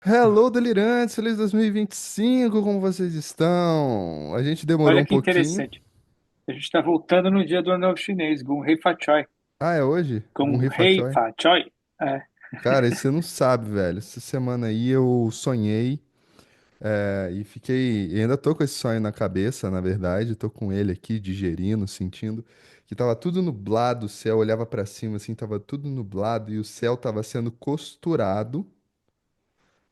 Hello, delirantes, feliz 2025, como vocês estão? A gente demorou Olha um que pouquinho. interessante. A gente está voltando no dia do Ano Novo Chinês, Gung Hei Fa Choi. Ah, é hoje? Gun Gung Hei Fat Hei Choi? Fa Choi. É, Cara, você não sabe, velho. Essa semana aí eu sonhei e fiquei. E ainda tô com esse sonho na cabeça, na verdade. Tô com ele aqui, digerindo, sentindo que tava tudo nublado. O céu olhava pra cima assim, tava tudo nublado e o céu tava sendo costurado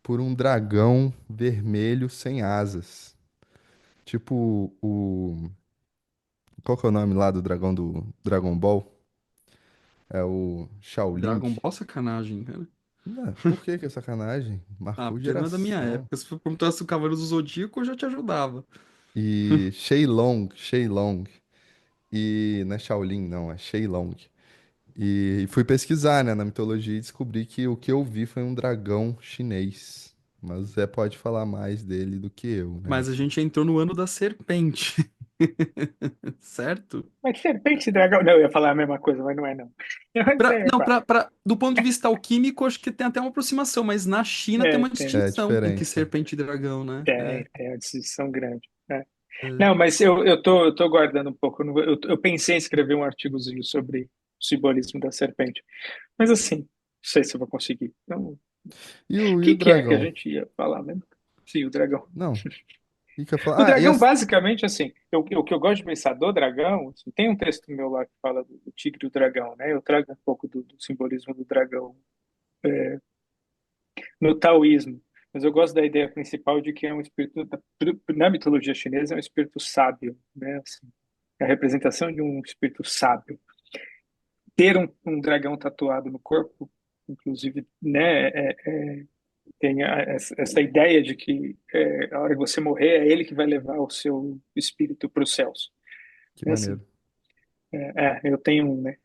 por um dragão vermelho sem asas. Tipo o. Qual que é o nome lá do dragão do Dragon Ball? É o Shaolin. Dragon Ball sacanagem, cara. Por que que é sacanagem? Ah, Marcou porque não é da minha geração. época. Se for perguntasse o Cavaleiro do Zodíaco, eu já te ajudava. E Shenlong, Shenlong. E não é Shaolin, não, é Shenlong. E fui pesquisar, né, na mitologia e descobri que o que eu vi foi um dragão chinês. Mas o Zé pode falar mais dele do que eu, né? Mas a gente entrou no ano da serpente. Certo? Mas serpente e dragão. Não, eu ia falar a mesma coisa, mas não é, não. Mas é, Não, quase. do ponto de vista alquímico, acho que tem até uma aproximação, mas na China tem É, uma tem, É distinção entre diferente. serpente e dragão, né? tem uma distinção grande. É. É. Não, mas eu tô guardando um pouco. Eu pensei em escrever um artigozinho sobre o simbolismo da serpente. Mas assim, não sei se eu vou conseguir. Então, o E o que é que a dragão? gente ia falar mesmo? Sim, o dragão. Não. O que que eu ia O falar? Ah, dragão, basicamente, assim, o que eu gosto de pensar do dragão, assim, tem um texto meu lá que fala do tigre e do dragão, né? Eu trago um pouco do simbolismo do dragão no taoísmo. Mas eu gosto da ideia principal de que é um espírito, na mitologia chinesa, é um espírito sábio, né? Assim, é a representação de um espírito sábio. Ter um dragão tatuado no corpo, inclusive, né, tem essa ideia de que a hora que você morrer é ele que vai levar o seu espírito para os céus. que É assim, maneiro. eu tenho um, né?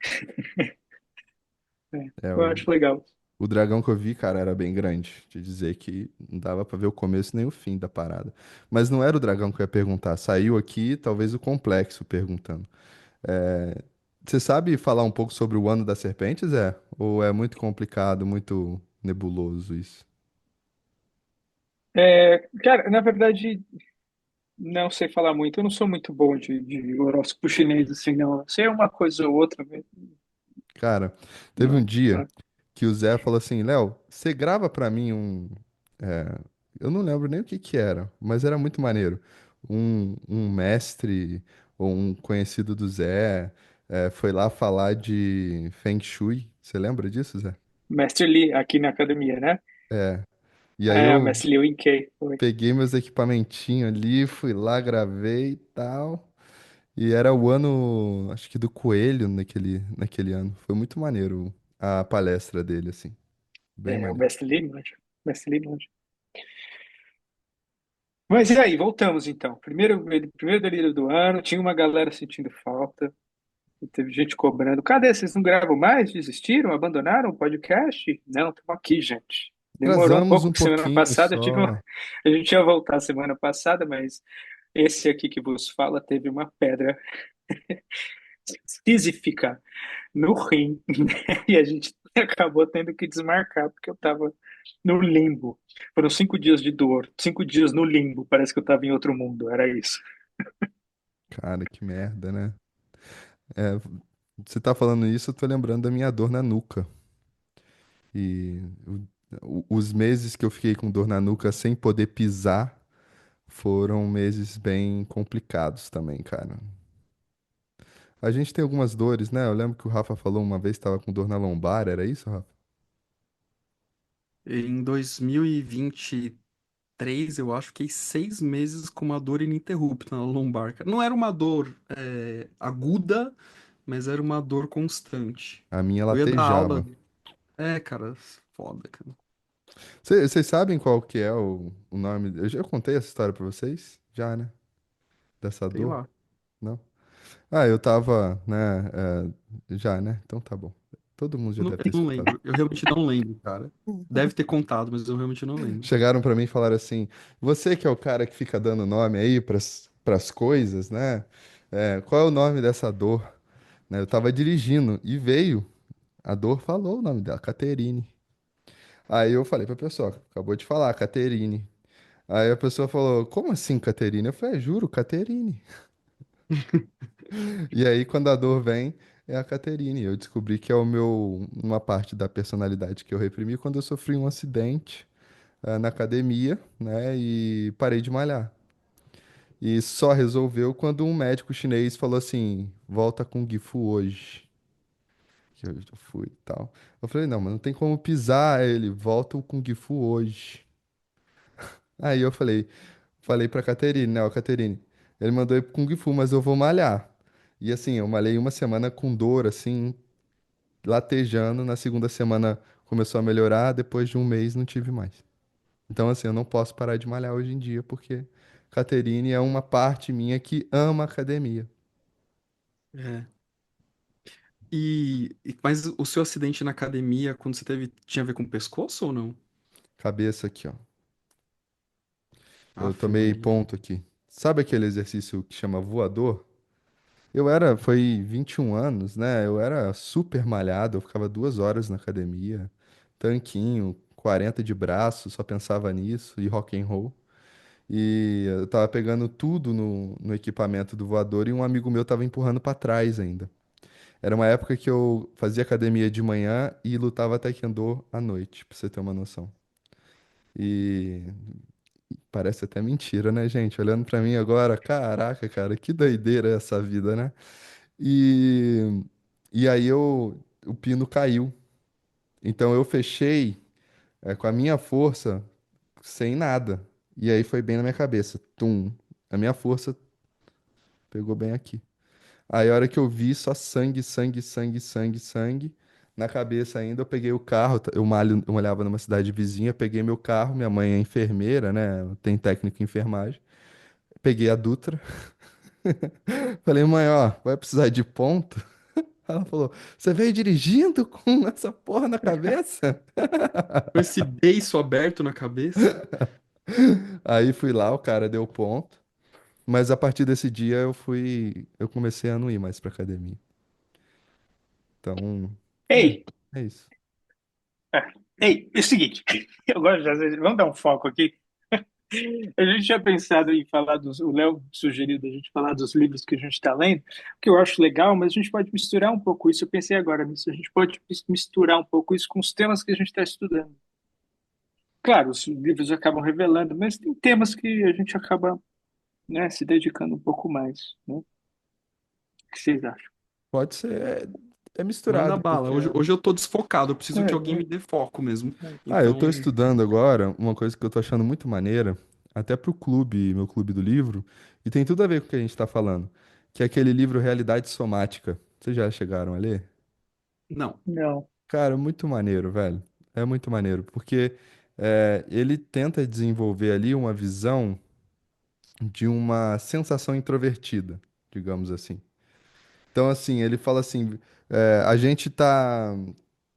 É, É, eu o, acho legal. o dragão que eu vi, cara, era bem grande. Te dizer que não dava pra ver o começo nem o fim da parada. Mas não era o dragão que eu ia perguntar. Saiu aqui, talvez o complexo perguntando. É, você sabe falar um pouco sobre o ano das serpentes, é? Ou é muito complicado, muito nebuloso isso? Cara, na verdade, não sei falar muito. Eu não sou muito bom de horóscopo chinês, assim, não. Sei uma coisa ou outra, mas Cara, teve um não, dia não. que o Zé falou assim, Léo, você grava pra mim um. é, eu não lembro nem o que que era, mas era muito maneiro. Um mestre ou um conhecido do Zé foi lá falar de Feng Shui. Você lembra disso, Zé? Mestre Li, aqui na academia, né? É. E aí É, o eu Mestre Liu Yinkei. Foi. peguei meus equipamentinhos ali, fui lá, gravei e tal. E era o ano, acho que do Coelho naquele ano. Foi muito maneiro a palestra dele, assim. Bem O maneiro. Mestre Li, manjo. Mestre Li, manjo. Mas e aí, voltamos então. Primeiro delírio do ano, tinha uma galera sentindo falta, teve gente cobrando. Cadê? Vocês não gravam mais? Desistiram? Abandonaram o podcast? Não, estamos aqui, gente. Demorou um Atrasamos pouco, um que semana pouquinho passada eu tive só. a gente ia voltar semana passada, mas esse aqui que vos fala teve uma pedra física no rim, né? E a gente acabou tendo que desmarcar, porque eu estava no limbo. Foram 5 dias de dor, 5 dias no limbo, parece que eu estava em outro mundo, era isso. Cara, que merda, né? É, você tá falando isso, eu tô lembrando da minha dor na nuca. E os meses que eu fiquei com dor na nuca sem poder pisar foram meses bem complicados também, cara. A gente tem algumas dores, né? Eu lembro que o Rafa falou uma vez que tava com dor na lombar, era isso, Rafa? Em 2023, eu acho, fiquei 6 meses com uma dor ininterrupta na lombar, cara. Não era uma dor aguda, mas era uma dor constante. A minha Eu ia dar aula. latejava. Cara, foda, cara. Vocês sabem qual que é o nome? Eu já contei essa história pra vocês? Já, né? Dessa Sei dor? lá. Não? Ah, eu tava, né? Já, né? Então tá bom. Todo mundo já deve Eu ter não escutado. lembro. Eu realmente não lembro, cara. Deve ter contado, mas eu realmente não lembro. Chegaram pra mim e falaram assim: você que é o cara que fica dando nome aí pras coisas, né? Qual é o nome dessa dor? Né, eu tava dirigindo e veio. A dor falou o nome dela, Caterine. Aí eu falei pra pessoa, acabou de falar, Caterine. Aí a pessoa falou, como assim, Caterine? Eu falei, juro, Caterine. E aí, quando a dor vem, é a Caterine. Eu descobri que é uma parte da personalidade que eu reprimi quando eu sofri um acidente, na academia, né? E parei de malhar. E só resolveu quando um médico chinês falou assim: volta com Gifu hoje. Que eu fui e tal. Eu falei: não, mas não tem como pisar. Aí ele: volta com Gifu hoje. Aí eu falei pra Caterine, né? Ó, Caterine, ele mandou ir pro Kung Fu, mas eu vou malhar. E assim, eu malhei uma semana com dor, assim, latejando. Na segunda semana começou a melhorar, depois de um mês não tive mais. Então, assim, eu não posso parar de malhar hoje em dia, porque Caterine é uma parte minha que ama academia. É. Mas o seu acidente na academia, quando você teve, tinha a ver com o pescoço ou não? Cabeça aqui, ó. Eu Aff, tomei Maria. ponto aqui. Sabe aquele exercício que chama voador? Foi 21 anos, né? Eu era super malhado, eu ficava 2 horas na academia, tanquinho, 40 de braço, só pensava nisso, e rock and roll. E eu tava pegando tudo no equipamento do voador e um amigo meu tava empurrando pra trás ainda. Era uma época que eu fazia academia de manhã e lutava taekwondo à noite, pra você ter uma noção. E parece até mentira, né, gente? Olhando pra mim agora, caraca, cara, que doideira é essa vida, né? E, e aí o pino caiu. Então eu fechei com a minha força sem nada. E aí foi bem na minha cabeça. Tum. A minha força pegou bem aqui. Aí a hora que eu vi, só sangue, sangue, sangue, sangue, sangue. Na cabeça ainda, eu peguei o carro. Eu malhava numa cidade vizinha, peguei meu carro. Minha mãe é enfermeira, né? Tem técnico em enfermagem. Peguei a Dutra. Falei, mãe, ó, vai precisar de ponto? Ela falou: Você veio dirigindo com essa porra na cabeça? Com esse beiço aberto na cabeça? Aí fui lá, o cara deu ponto. Mas a partir desse dia eu comecei a não ir mais pra academia. Então, Ei, é isso. ei, é o seguinte, eu gosto vamos dar um foco aqui. A gente tinha pensado em falar o Léo sugeriu da gente falar dos livros que a gente está lendo, que eu acho legal, mas a gente pode misturar um pouco isso. Eu pensei agora nisso, a gente pode misturar um pouco isso com os temas que a gente está estudando. Claro, os livros acabam revelando, mas tem temas que a gente acaba, né, se dedicando um pouco mais, né? O que vocês acham? Pode ser, é Manda misturado, bala. porque. Hoje eu tô desfocado, eu preciso que alguém me É, dê foco mesmo. Ah, eu Então, tô estudando agora uma coisa que eu tô achando muito maneira, até pro clube, meu clube do livro, e tem tudo a ver com o que a gente tá falando, que é aquele livro Realidade Somática. Vocês já chegaram a ler? não. não. Cara, muito maneiro, velho. É muito maneiro, porque ele tenta desenvolver ali uma visão de uma sensação introvertida, digamos assim. Então, assim, ele fala assim: a gente tá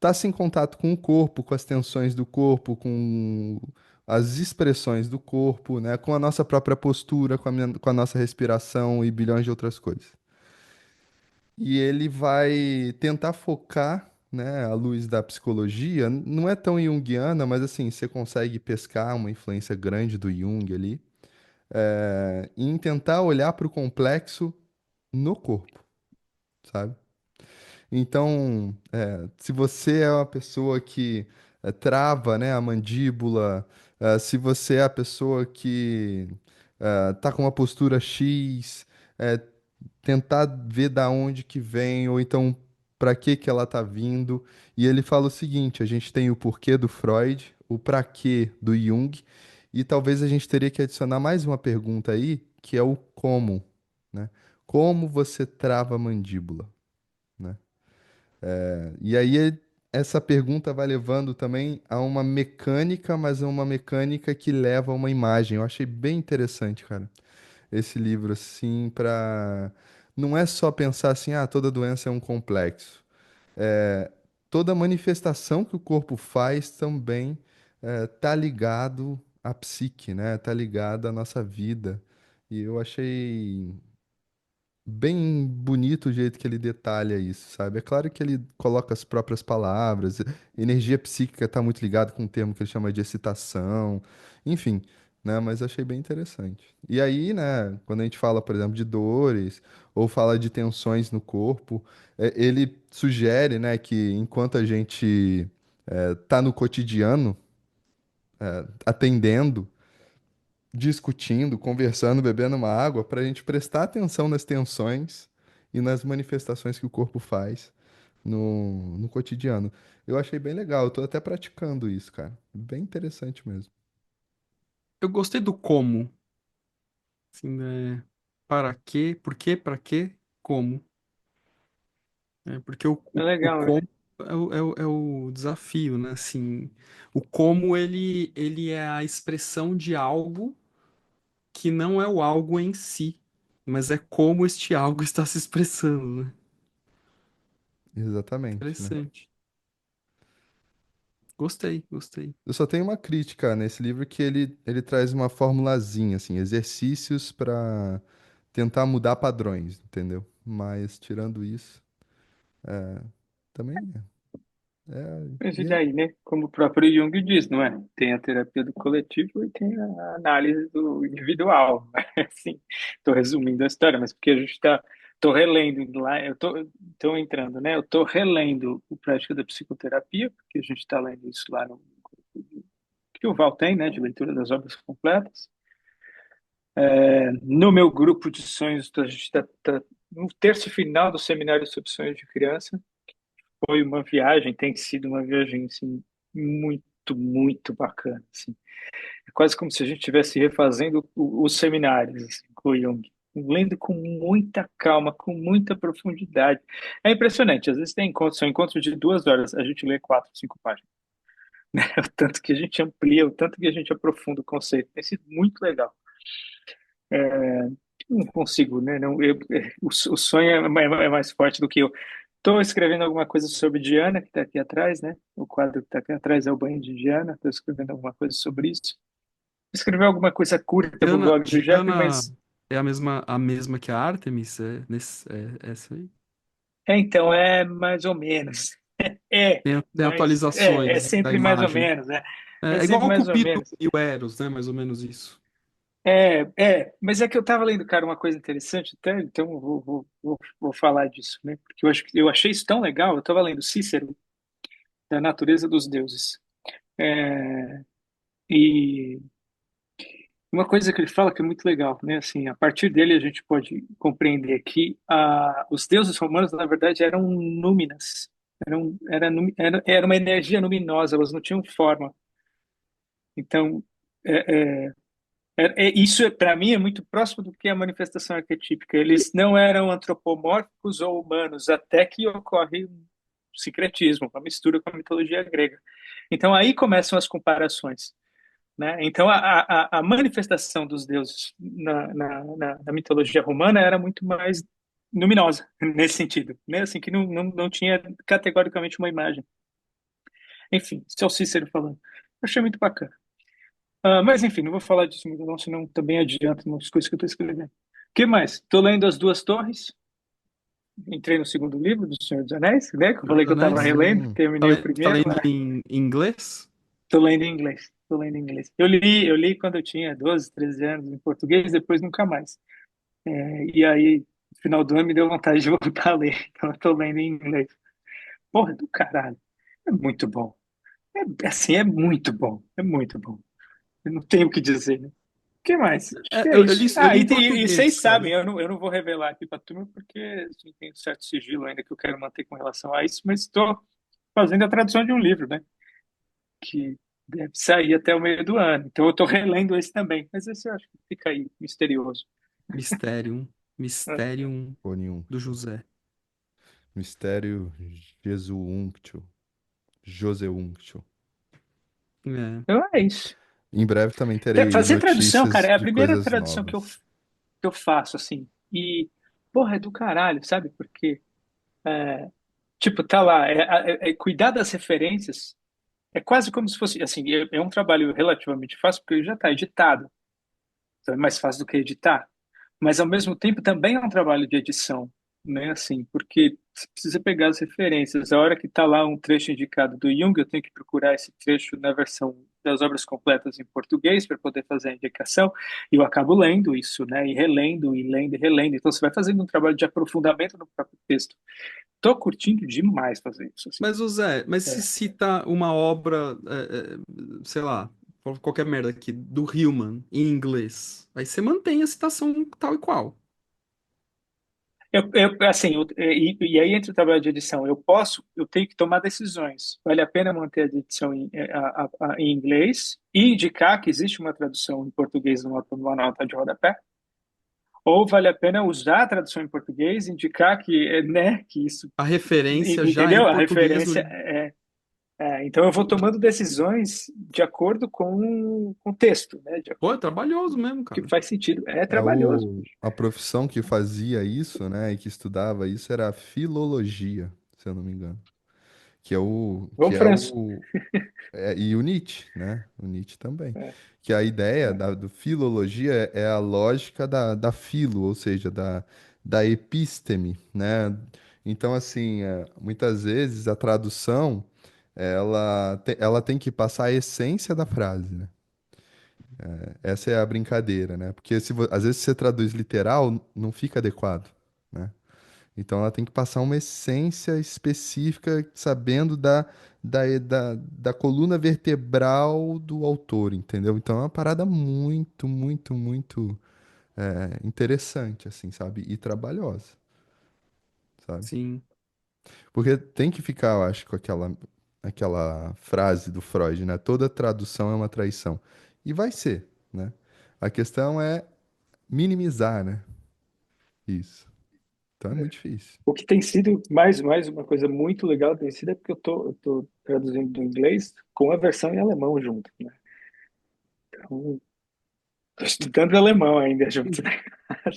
assim, em contato com o corpo, com as tensões do corpo, com as expressões do corpo, né, com a nossa própria postura, com a nossa respiração e bilhões de outras coisas. E ele vai tentar focar, né, a luz da psicologia, não é tão junguiana, mas assim, você consegue pescar uma influência grande do Jung ali, em tentar olhar para o complexo no corpo, sabe? Então, se você é uma pessoa que trava, né, a mandíbula, se você é a pessoa que tá com uma postura X, é, tentar ver da onde que vem, ou então para que ela tá vindo. E ele fala o seguinte: a gente tem o porquê do Freud, o para quê do Jung, e talvez a gente teria que adicionar mais uma pergunta aí, que é o como, né? Como você trava a mandíbula, né? E aí essa pergunta vai levando também a uma mecânica, mas é uma mecânica que leva a uma imagem. Eu achei bem interessante, cara, esse livro assim, para não é só pensar assim, ah, toda doença é um complexo. É, toda manifestação que o corpo faz também tá ligado à psique, né? Tá ligado à nossa vida. E eu achei bem bonito o jeito que ele detalha isso, sabe? É claro que ele coloca as próprias palavras, energia psíquica tá muito ligado com um termo que ele chama de excitação, enfim, né? Mas achei bem interessante. E aí, né, quando a gente fala, por exemplo, de dores ou fala de tensões no corpo, ele sugere, né, que enquanto a gente tá no cotidiano, atendendo, discutindo, conversando, bebendo uma água, para a gente prestar atenção nas tensões e nas manifestações que o corpo faz no cotidiano. Eu achei bem legal, eu tô até praticando isso, cara. Bem interessante mesmo. Eu gostei do como, assim, né? Para quê, por quê, para quê, como. Porque É o legal, né? como é o desafio, né? Assim, o como ele é a expressão de algo que não é o algo em si, mas é como este algo está se expressando, né? Exatamente, né? Interessante. Gostei, gostei. Eu só tenho uma crítica nesse livro que ele traz uma formulazinha, assim, exercícios para tentar mudar padrões, entendeu? Mas tirando isso, também Mas e é daí, né? Como o próprio Jung diz, não é? Tem a terapia do coletivo e tem a análise do individual. Assim, estou resumindo a história, mas porque a gente está. Estou relendo lá, estou entrando, né? Eu estou relendo o Prática da Psicoterapia, porque a gente está lendo isso lá no que o Val tem, né? De leitura das obras completas. No meu grupo de sonhos, a gente está no terço final do seminário sobre sonhos de criança. Foi uma viagem, tem sido uma viagem assim, muito, muito bacana. Assim. É quase como se a gente estivesse refazendo os seminários assim, com o Jung, lendo com muita calma, com muita profundidade. É impressionante, às vezes tem encontros, são encontros de 2 horas, a gente lê 4, 5 páginas. O tanto que a gente amplia, o tanto que a gente aprofunda o conceito. Tem sido muito legal. Não consigo, né? Não, o sonho é mais forte do que eu. Estou escrevendo alguma coisa sobre Diana, que está aqui atrás, né? O quadro que está aqui atrás é o banho de Diana. Estou escrevendo alguma coisa sobre isso. Escrever alguma coisa curta para o blog do Jeff, Diana mas é a mesma que a Artemis? É essa aí? então é mais ou menos. É, Tem mas é atualizações da sempre mais ou imagem. menos, né? É É igual sempre o mais ou Cupido menos. e o Eros, né? Mais ou menos isso. Mas é que eu estava lendo, cara, uma coisa interessante, até, então eu vou falar disso, né? Porque eu achei isso tão legal. Eu estava lendo Cícero, da Natureza dos Deuses. É, e uma coisa que ele fala que é muito legal, né? Assim, a partir dele a gente pode compreender que os deuses romanos, na verdade, eram núminas, era uma energia luminosa, elas não tinham forma. Então, é, é, isso para mim é muito próximo do que é a manifestação arquetípica. Eles não eram antropomórficos ou humanos, até que ocorre um sincretismo, uma mistura com a mitologia grega. Então aí começam as comparações, né? Então, a manifestação dos deuses na mitologia romana era muito mais luminosa, nesse sentido, né? Assim, que não tinha categoricamente uma imagem. Enfim, isso é o Cícero falando. Eu achei muito bacana. Mas, enfim, não vou falar disso muito, não, senão também adianta umas coisas que eu estou escrevendo. O que mais? Estou lendo As Duas Torres. Entrei no segundo livro do Senhor dos Anéis, né? Que eu Senhor falei dos que eu estava Anéis? relendo, Hum, terminei o Tá primeiro. lendo em inglês? Estou lendo em inglês. Estou lendo em inglês. Eu li quando eu tinha 12, 13 anos em português, depois nunca mais. E aí, no final do ano, me deu vontade de voltar a ler. Então, eu tô lendo em inglês. Porra do caralho. É muito bom. Assim, é muito bom. É muito bom. Eu não tenho o que dizer, né? O que mais? Acho que é Eu li, isso. eu li em E português, vocês cara. sabem, eu não vou revelar aqui para turma, porque assim, tem um certo sigilo ainda que eu quero manter com relação a isso, mas estou fazendo a tradução de um livro, né? Que deve sair até o meio do ano. Então, eu estou relendo esse também. Mas esse eu acho que fica aí, misterioso. Mysterium. Mysterium Ou nenhum. do José. Mistério Jesuunctio. Joseunctio. É. Então, é isso. Em breve também terei Fazer tradução, cara, notícias é a de primeira coisas tradução que eu, novas. que eu faço, assim. E, porra, é do caralho, sabe? Porque, tipo, tá lá, cuidar das referências é quase como se fosse, assim, é um trabalho relativamente fácil, porque já tá editado. Então é mais fácil do que editar. mas ao mesmo tempo também é um trabalho de edição, né? Assim, porque você precisa pegar as referências. A hora que está lá um trecho indicado do Jung, eu tenho que procurar esse trecho na versão das obras completas em português para poder fazer a indicação, e eu acabo lendo isso, né? E relendo, e lendo, e relendo. Então você vai fazendo um trabalho de aprofundamento no próprio texto. Tô curtindo demais fazer isso, assim. Mas, o Zé, mas se É. cita uma obra, sei lá, qualquer merda aqui, do Hillman, em inglês, aí você mantém a citação tal e qual. Assim, e aí entra o trabalho de edição. Eu tenho que tomar decisões. Vale a pena manter a edição em inglês e indicar que existe uma tradução em português numa nota de rodapé? Ou vale a pena usar a tradução em português, indicar que, né, que isso, A referência já em entendeu? A português no... referência então eu vou tomando decisões de acordo com o texto, né, de Pô, é acordo com trabalhoso o mesmo, que cara. faz sentido. É trabalhoso. A profissão que fazia isso, né, e que estudava isso era a filologia, se eu não me engano. Que é o, que Vamos, é Franço. o, e o Nietzsche, né? O Nietzsche também. É, Que a ideia é. do filologia é a lógica da filo, ou seja, da epísteme, né? Então, assim, muitas vezes a tradução, ela tem que passar a essência da frase, né? Essa é a brincadeira, né? Porque às vezes se você traduz literal, não fica adequado, né? Então ela tem que passar uma essência específica, sabendo da coluna vertebral do autor, entendeu? Então é uma parada muito, muito, muito interessante, assim, sabe? E trabalhosa, sabe? Sim, Porque tem que ficar, eu acho, com aquela frase do Freud, né? Toda tradução é uma traição. E vai ser, né? A questão é minimizar, né? Isso. Então é muito difícil. O que tem sido mais uma coisa muito legal tem sido é porque eu tô traduzindo do inglês com a versão em alemão junto, né? Então, tô estudando alemão ainda junto, né?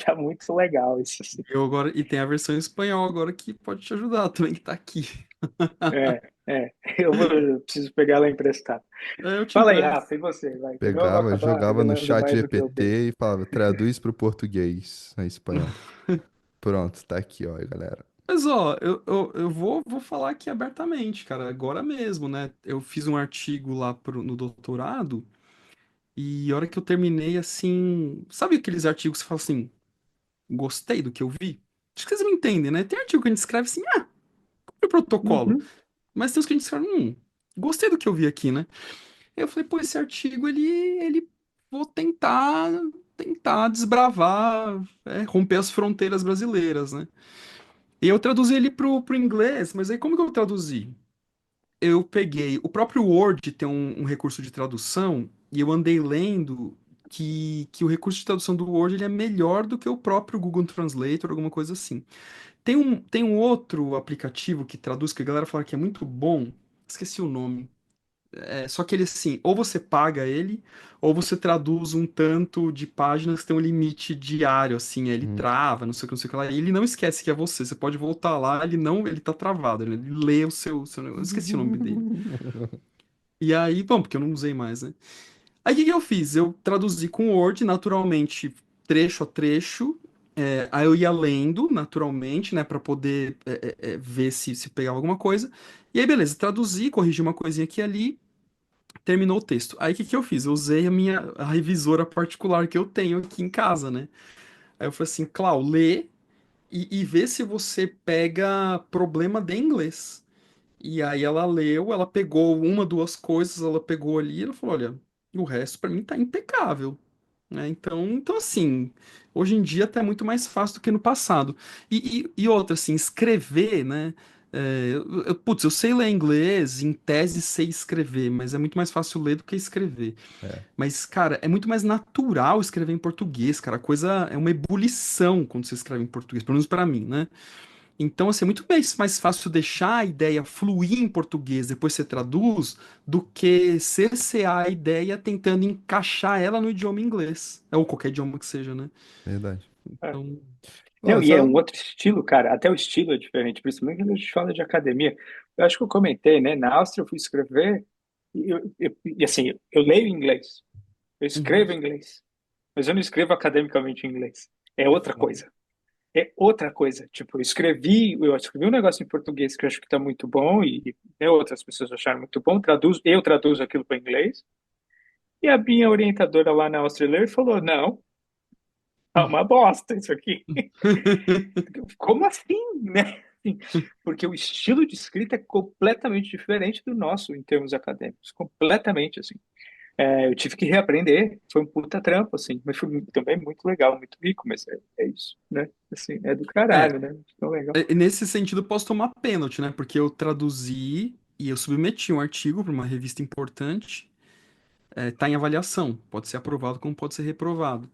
Tá muito legal isso, assim. eu agora, e tem a versão em espanhol agora que pode te ajudar também, que tá aqui. Eu preciso pegar ela emprestada. Eu te Fala aí, empresto. Rafa, e você? Vai, que eu vou Pegava, acabar jogava no revelando chat mais do que eu penso. GPT e falava, traduz para o português, em espanhol. Pronto, tá aqui, ó, galera. Mas, ó, eu vou falar aqui abertamente, cara, agora mesmo, né? Eu fiz um artigo lá no doutorado e a hora que eu terminei, assim... Sabe aqueles artigos que você fala assim, gostei do que eu vi? Acho que vocês me entendem, né? Tem artigo que a gente escreve assim, cumpre o protocolo. Uhum. Mas tem uns que a gente escreve, gostei do que eu vi aqui, né? Eu falei, pô, esse artigo, vou tentar desbravar, romper as fronteiras brasileiras, né? E eu traduzi ele pro inglês, mas aí como que eu traduzi? Eu peguei, o próprio Word tem um recurso de tradução, e eu andei lendo que o recurso de tradução do Word ele é melhor do que o próprio Google Translator, alguma coisa assim. Tem um outro aplicativo que traduz, que a galera fala que é muito bom, esqueci o nome. Só que ele assim, ou você paga ele, ou você traduz um tanto de páginas que tem um limite diário, assim, aí ele Hum. trava, não sei o que, não sei o que lá. E ele não esquece que é você. Você pode voltar lá, ele tá travado, ele lê o seu negócio. Eu esqueci o nome dele. E aí, bom, porque eu não usei mais, né? Aí o que que eu fiz? Eu traduzi com o Word, naturalmente, trecho a trecho. Aí eu ia lendo, naturalmente, né, pra poder ver se pegava alguma coisa. E aí, beleza, traduzi, corrigi uma coisinha aqui e ali. Terminou o texto. Aí o que que eu fiz? Eu usei a revisora particular que eu tenho aqui em casa, né? Aí eu falei assim, Clau, lê e vê se você pega problema de inglês. E aí ela leu, ela pegou uma, duas coisas, ela pegou ali e ela falou, olha, o resto pra mim tá impecável, né? Então assim, hoje em dia tá muito mais fácil do que no passado. E outra, assim, escrever, né? Putz, eu sei ler inglês, em tese sei escrever, mas é muito mais fácil ler do que escrever. É, Mas, cara, é muito mais natural escrever em português, cara. A coisa é uma ebulição quando você escreve em português, pelo menos pra mim, né? Então, assim, é muito mais fácil deixar a ideia fluir em português, depois você traduz, do que cercear a ideia tentando encaixar ela no idioma inglês. Ou qualquer idioma que seja, né? verdade. É. Então, Ó, Não, e é só... um outro estilo, cara. Até o estilo é diferente, principalmente quando a gente fala de academia. Eu acho que eu comentei, né? Na Áustria eu fui escrever e assim, eu leio em inglês, eu uhum, escrevo em inglês, mas eu não escrevo academicamente em inglês. É É outra foda. coisa. É outra coisa. Tipo, eu escrevi um negócio em português que eu acho que está muito bom e outras pessoas acharam muito bom. Eu traduzo aquilo para inglês. E a minha orientadora lá na Áustria falou: não, é uma bosta isso aqui. Como assim, né? Assim, porque o estilo de escrita é completamente diferente do nosso em termos acadêmicos, completamente assim. Eu tive que reaprender, foi um puta trampo, assim, mas foi também muito legal, muito rico, mas é isso, né? Assim, é do É, caralho, né? Tão legal. nesse sentido, eu posso tomar pênalti, né? Porque eu traduzi e eu submeti um artigo para uma revista importante. Tá em avaliação. Pode ser aprovado como pode ser reprovado.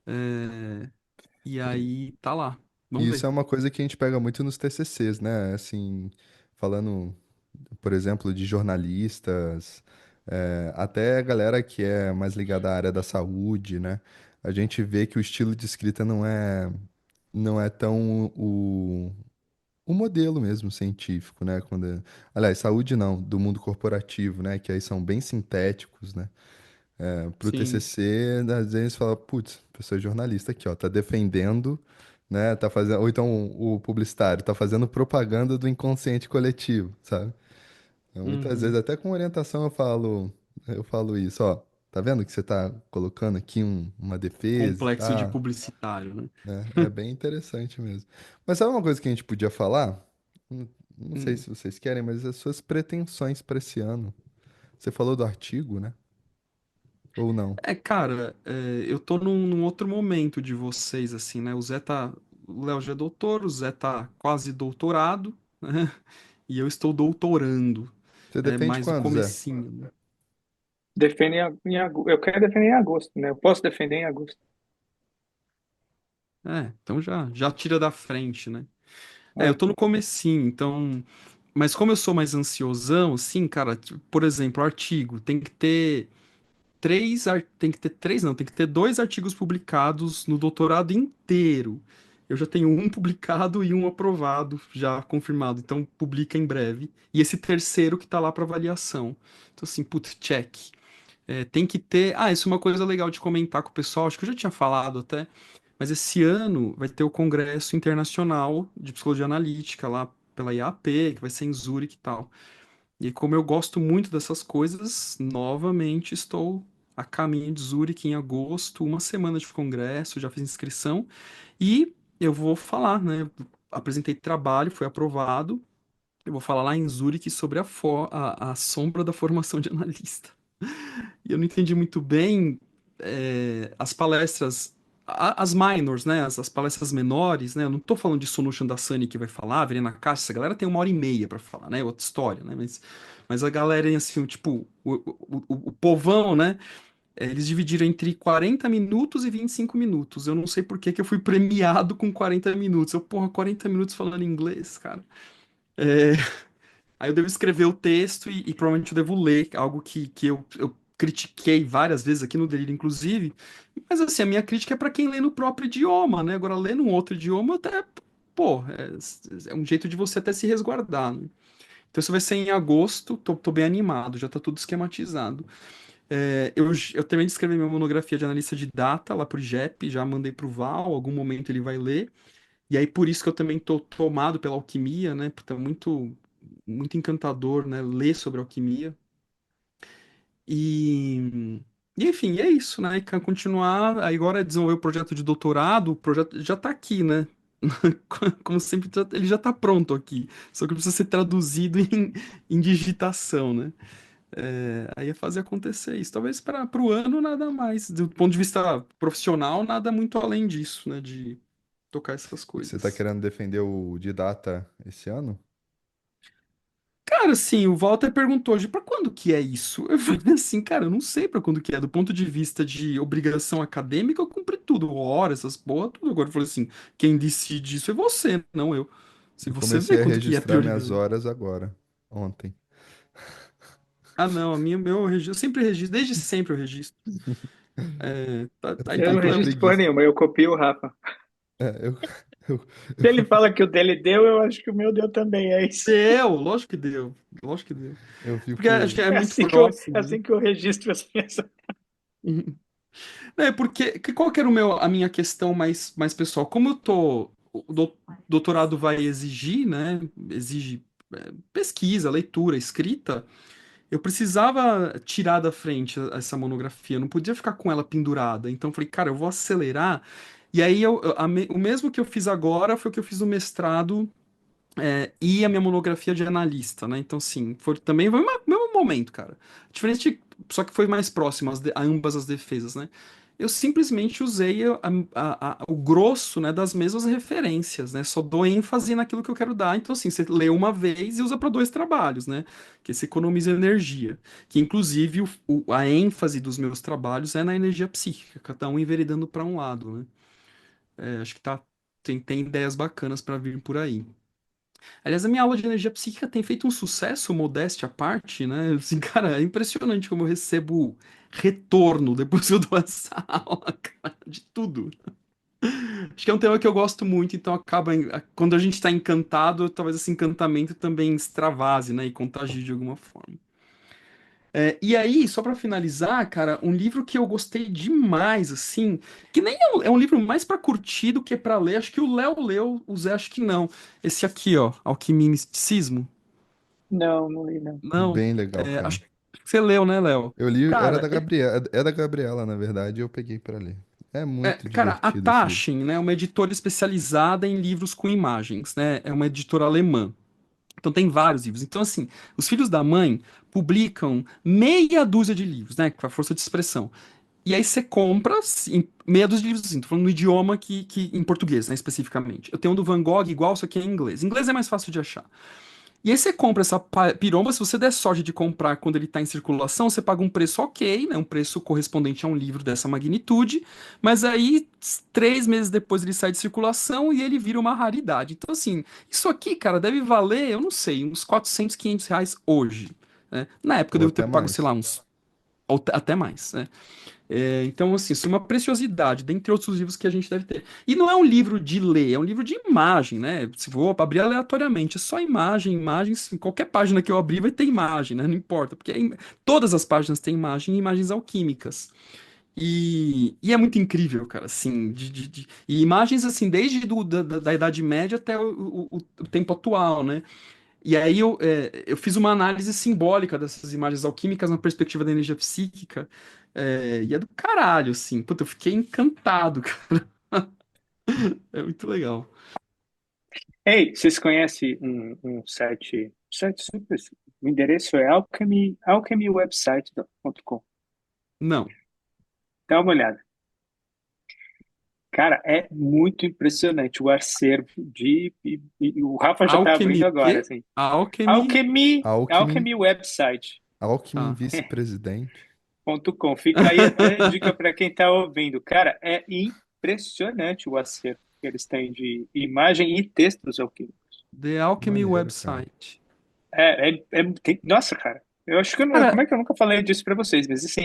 É, e aí tá lá. E Vamos isso é ver. uma coisa que a gente pega muito nos TCCs, né? Assim, falando, por exemplo, de jornalistas, até a galera que é mais ligada à área da saúde, né? A gente vê que o estilo de escrita não é tão o modelo mesmo científico, né? Aliás, saúde não, do mundo corporativo, né? Que aí são bem sintéticos, né? Pro Sim. TCC, às vezes fala, putz, pessoa jornalista aqui, ó, tá defendendo, né? Tá fazendo, ou então o publicitário tá fazendo propaganda do inconsciente coletivo, sabe? Então, muitas vezes, Uhum. até com orientação, eu falo isso, ó. Tá vendo que você tá colocando aqui uma defesa e Complexo de tal, publicitário, né? né? É bem interessante mesmo. Mas sabe uma coisa que a gente podia falar? Não, não sei Hum. se vocês querem, mas as suas pretensões para esse ano. Você falou do artigo, né? Ou não? Cara, eu tô num outro momento de vocês, assim, né? O Léo já é doutor, o Zé tá quase doutorado, né? E eu estou doutorando. Você É defende mais o quando, Zé? comecinho, né? Defende eu quero defender em agosto, né? Eu posso defender em agosto. Então já tira da frente, né? Eu É. tô no comecinho, então. Mas como eu sou mais ansiosão, assim, cara, tipo, por exemplo, artigo, tem que ter três, não, tem que ter dois artigos publicados no doutorado inteiro. Eu já tenho um publicado e um aprovado, já confirmado, então publica em breve. E esse terceiro que tá lá para avaliação. Então, assim, putz, check. Tem que ter. Ah, isso é uma coisa legal de comentar com o pessoal, acho que eu já tinha falado até, mas esse ano vai ter o Congresso Internacional de Psicologia Analítica lá pela IAP, que vai ser em Zurique e tal. E como eu gosto muito dessas coisas, novamente estou a caminho de Zurique em agosto, uma semana de congresso, já fiz inscrição e eu vou falar, né? Apresentei trabalho, foi aprovado. Eu vou falar lá em Zurique sobre a sombra da formação de analista. E eu não entendi muito bem as palestras, as minors, né? As palestras menores, né? Eu não tô falando de Solution da Sunny que vai falar, Verena Caixa, essa galera tem uma hora e meia pra falar, né? Outra história, né? Mas a galera, assim, tipo, o povão, né? Eles dividiram entre 40 minutos e 25 minutos. Eu não sei por que que eu fui premiado com 40 minutos. Eu, porra, 40 minutos falando inglês, cara. É, Aí eu devo escrever o texto e provavelmente eu devo ler, algo que eu critiquei várias vezes aqui no Delírio, inclusive. Mas assim, a minha crítica é para quem lê no próprio idioma, né? Agora, ler num outro idioma, até, pô, é um jeito de você até se resguardar, né? Então isso vai ser em agosto, tô bem animado, já tá tudo esquematizado. Eu terminei de escrever minha monografia de analista de data lá pro IGEP, já mandei pro Val, algum momento ele vai ler. E aí, por isso que eu também tô tomado pela alquimia, né? Porque é muito encantador, né? Ler sobre alquimia. Enfim, é isso, né? E continuar, aí agora é desenvolver o projeto de doutorado, o projeto já tá aqui, né? Como sempre, ele já tá pronto aqui. Só que precisa ser traduzido em digitação, né? Aí é fazer acontecer isso. Talvez para o ano, nada mais. Do ponto de vista profissional, nada muito além disso, né? De tocar essas E você tá coisas. querendo defender o Didata esse ano? Cara, assim, o Walter perguntou hoje, pra quando que é isso? Eu falei assim, cara, eu não sei pra quando que é. Do ponto de vista de obrigação acadêmica, eu cumpri tudo, horas, essas porra, tudo. Agora eu falei assim, quem decide isso é você, não eu. Se Eu você vê comecei a quando que é registrar minhas prioridade. horas agora, ontem. Ah, não, meu registro, eu sempre registro, desde sempre eu registro. Aí Eu Eu tá, tô não com registro porra preguiça. nenhuma, eu copio o Rafa. Eu, Se ele fala que o dele deu, eu acho que o meu deu também, é isso. deu, lógico que deu, lógico que deu. eu Porque acho que fico. é É muito assim que eu, é próximo, né? assim que eu registro as minhas. Qual que era a minha questão mais pessoal? Como o doutorado vai exigir, né? Exige pesquisa, leitura, escrita. Eu precisava tirar da frente essa monografia, eu não podia ficar com ela pendurada. Então eu falei, cara, eu vou acelerar. E aí o mesmo que eu fiz agora foi o que eu fiz no mestrado, e a minha monografia de analista, né? Então, sim, também foi o mesmo momento, cara. Diferente, só que foi mais próximo a ambas as defesas, né? Eu simplesmente usei o grosso, né, das mesmas referências, né? Só dou ênfase naquilo que eu quero dar. Então, assim, você lê uma vez e usa para dois trabalhos, né? Que você economiza energia. Que, inclusive, a ênfase dos meus trabalhos é na energia psíquica, cada um enveredando para um lado, né? Acho que tem ideias bacanas para vir por aí. Aliás, a minha aula de energia psíquica tem feito um sucesso, modéstia à parte, né? Assim, cara, é impressionante como eu recebo retorno depois que eu dou essa aula, cara, de tudo. Acho que é um tema que eu gosto muito, então quando a gente tá encantado, talvez esse encantamento também extravase, né? E contagie de alguma forma. E aí, só pra finalizar, cara, um livro que eu gostei demais, assim, que nem é um livro mais pra curtir do que pra ler. Acho que o Léo leu, o Zé acho que não. Esse aqui, ó, Alquimia e Misticismo. Não, não li, não. Não, Bem legal, cara. acho que você leu, né, Léo? Eu li, era Cara, da Gabriela, é da Gabriela, na verdade, e eu peguei pra ler. É muito a divertido esse livro. Taschen, né, é uma editora especializada em livros com imagens, né? É uma editora alemã. Então tem vários livros. Então, assim, os filhos da mãe publicam meia dúzia de livros, né? Com a força de expressão. E aí você compra meia dúzia de livros, assim, tô falando no idioma em português, né, especificamente. Eu tenho um do Van Gogh igual, só que é em inglês. Em inglês é mais fácil de achar. E aí você compra essa piromba, se você der sorte de comprar quando ele está em circulação, você paga um preço ok, né? Um preço correspondente a um livro dessa magnitude, mas aí 3 meses depois ele sai de circulação e ele vira uma raridade. Então, assim, isso aqui, cara, deve valer, eu não sei, uns 400, 500 reais hoje, né? Na época eu Ou devo ter até pago, sei mais. lá, ou até mais, né? Então, assim, isso é uma preciosidade, dentre outros livros que a gente deve ter. E não é um livro de ler, é um livro de imagem, né? Se vou abrir aleatoriamente, é só imagem, imagens, em qualquer página que eu abrir vai ter imagem, né? Não importa, porque todas as páginas têm imagem e imagens alquímicas. E é muito incrível, cara, assim, e imagens, assim, desde da Idade Média até o tempo atual, né? E aí eu fiz uma análise simbólica dessas imagens alquímicas na perspectiva da energia psíquica, e é do caralho, assim. Puta, eu fiquei encantado, cara. É muito legal. Ei, vocês conhecem um site super simples. O endereço é alchemywebsite.com. Não. Dá uma olhada. Cara, é muito impressionante o acervo o Rafa já está Alchemy abrindo o agora, quê? assim. Alchemy. Alckmin, Alchemywebsite.com. Alckmin vice-presidente. Fica aí até dica para quem está ouvindo. Cara, é impressionante o acervo que eles têm de imagem e textos alquímicos. The Alchemy Maneiro, cara. Website. Nossa, cara. Eu acho que como Cara, é que eu nunca falei disso para vocês? Mas assim,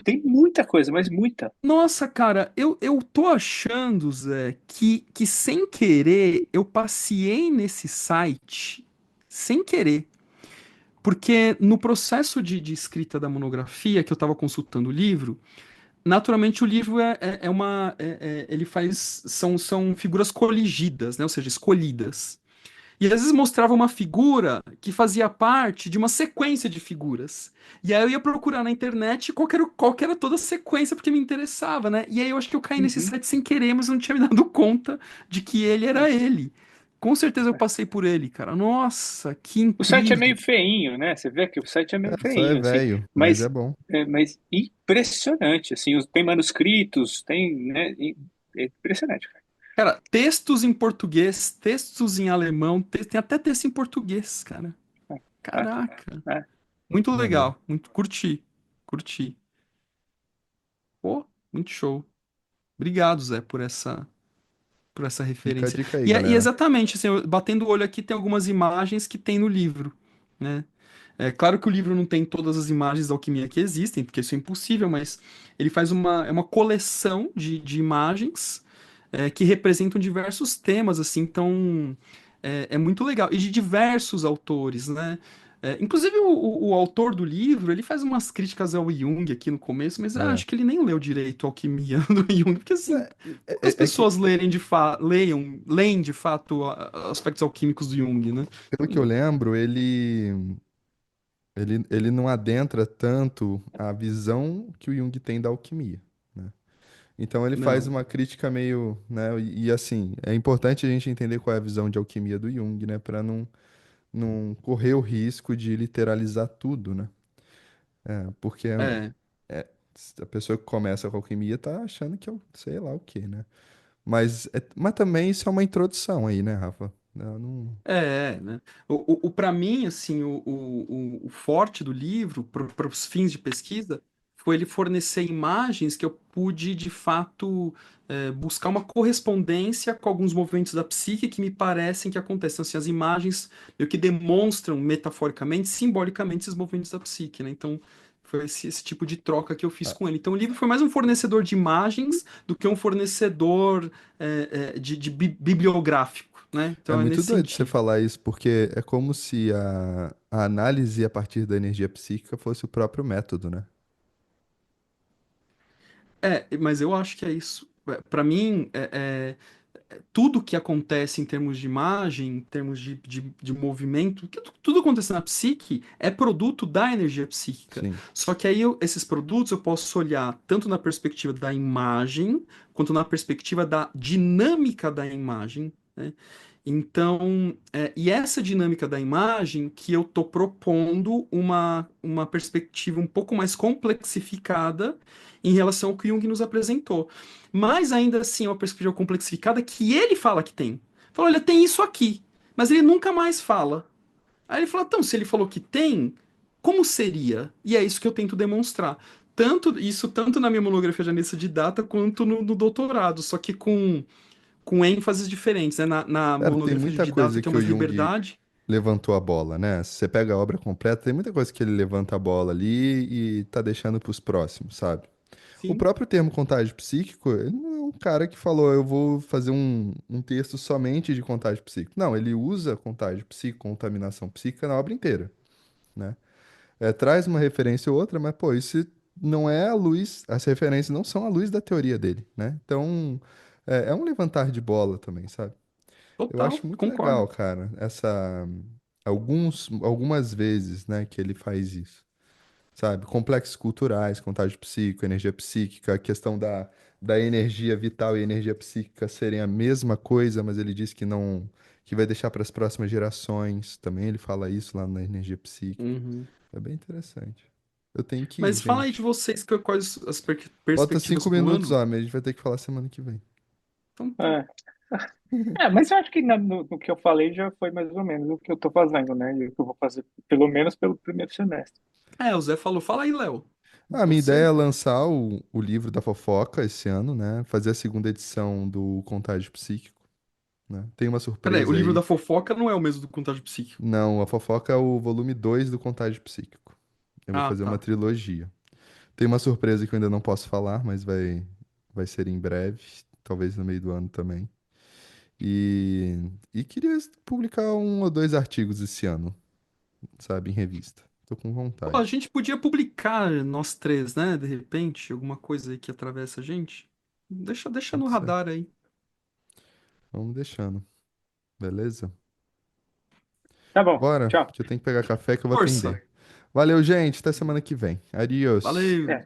tem muita coisa, mas muita. nossa, cara, eu tô achando, Zé, que sem querer eu passeei nesse site sem querer. Porque no processo de escrita da monografia, que eu estava consultando o livro, naturalmente o livro ele faz, são figuras coligidas, né? Ou seja, escolhidas. E às vezes mostrava uma figura que fazia parte de uma sequência de figuras. E aí eu ia procurar na internet qual que era toda a sequência, porque me interessava, né? E aí eu acho que eu caí nesse Uhum. site sem querer, mas eu não tinha me dado conta de que ele era ele. Com certeza eu passei por ele, cara. Nossa, que O site é incrível. meio feinho, né? Você vê que o site é meio Só é feinho, assim, velho, mas é mas, bom. mas impressionante, assim, tem manuscritos, tem, né? É impressionante, cara. Cara, textos em português, textos em alemão, tem até texto em português, cara. É, Caraca. é. Muito Maneiro. legal. Muito, curti. Curti. Pô, muito show. Obrigado, Zé, por essa Fica a referência. dica aí, E galera. exatamente, assim, batendo o olho aqui, tem algumas imagens que tem no livro, né? É claro que o livro não tem todas as imagens da alquimia que existem, porque isso é impossível, mas ele faz uma coleção de imagens que representam diversos temas, assim, então é muito legal. E de diversos autores, né? Inclusive, o autor do livro, ele faz umas críticas ao Jung aqui no começo, mas eu É. acho que ele nem leu direito a Alquimia do Jung, porque assim, É, poucas que, pessoas leem de fato aspectos alquímicos do Jung, né? pelo que eu Então, lembro, ele não adentra tanto a visão que o Jung tem da alquimia, né? Então ele faz não. uma crítica meio, né? Assim, é importante a gente entender qual é a visão de alquimia do Jung, né? Para não correr o risco de literalizar tudo, né? Porque É, a pessoa que começa com alquimia tá achando que é sei lá o quê, né? Mas também isso é uma introdução aí, né, Rafa? Eu não... né? Para mim, assim, o forte do livro, para os fins de pesquisa, foi ele fornecer imagens que eu pude, de fato, buscar uma correspondência com alguns movimentos da psique que me parecem que acontecem. Assim, as imagens meio que demonstram metaforicamente, simbolicamente, esses movimentos da psique, né? Então, foi esse tipo de troca que eu fiz Ah, com ele. Então, o livro foi mais um fornecedor de imagens do que um fornecedor, de bibliográfico, né? é Então é muito nesse doido você sentido. falar isso, porque é como se a análise a partir da energia psíquica fosse o próprio método, né? Mas eu acho que é isso. Para mim, tudo que acontece em termos de imagem, em termos de movimento, tudo acontece na psique é produto da energia psíquica. Sim. Só que aí esses produtos eu posso olhar tanto na perspectiva da imagem, quanto na perspectiva da dinâmica da imagem, né? Então, e essa dinâmica da imagem que eu estou propondo uma perspectiva um pouco mais complexificada em relação ao que Jung nos apresentou. Mas ainda assim, é uma perspectiva complexificada que ele fala que tem. Fala, olha, tem isso aqui. Mas ele nunca mais fala. Aí ele fala, então, se ele falou que tem, como seria? E é isso que eu tento demonstrar. Tanto na minha monografia de analista de data, quanto no doutorado, só que com ênfases diferentes, né? Na Cara, tem monografia muita de data, coisa que é que o mais Jung liberdade. levantou a bola, né? Se você pega a obra completa, tem muita coisa que ele levanta a bola ali e tá deixando pros próximos, sabe? O Sim. próprio termo contágio psíquico, ele não é um cara que falou, eu vou fazer um texto somente de contágio psíquico. Não, ele usa contágio psíquico, contaminação psíquica na obra inteira, né? Traz uma referência ou outra, mas, pô, isso não é a luz, as referências não são a luz da teoria dele, né? Então, é um levantar de bola também, sabe? Eu Total, acho muito concordo. legal, cara, algumas vezes, né, que ele faz isso, sabe? Complexos culturais, contágio psíquico, energia psíquica, a questão da energia vital e energia psíquica serem a mesma coisa, mas ele diz que não, que vai deixar para as próximas gerações. Também ele fala isso lá na energia psíquica. Uhum. É bem interessante. Eu tenho que ir, Mas fala aí de gente. vocês, quais as Falta perspectivas 5 minutos, pro ano. homem. A gente vai ter que falar semana que vem. Então tá. É. Mas eu acho que no que eu falei já foi mais ou menos o que eu estou fazendo, né? E o que eu vou fazer, pelo menos pelo primeiro semestre. O Zé falou, fala aí, Léo. A minha ideia Você? é lançar o livro da fofoca esse ano, né? Fazer a segunda edição do Contágio Psíquico, né? Tem uma Peraí, o surpresa livro aí. da fofoca não é o mesmo do Contágio Psíquico. Não, a fofoca é o volume 2 do Contágio Psíquico. Eu vou Ah, fazer uma tá. trilogia. Tem uma surpresa que eu ainda não posso falar, mas vai ser em breve, talvez no meio do ano também. E queria publicar um ou dois artigos esse ano, sabe, em revista. Tô com Pô, a vontade. gente podia publicar nós três, né? De repente, alguma coisa aí que atravessa a gente. Deixa no Pode ser. radar aí. Vamos deixando, beleza? Tá bom, Bora, tchau. que eu tenho que pegar café que eu vou Força. atender. Valeu, gente. Até semana que vem. Adiós. Valeu.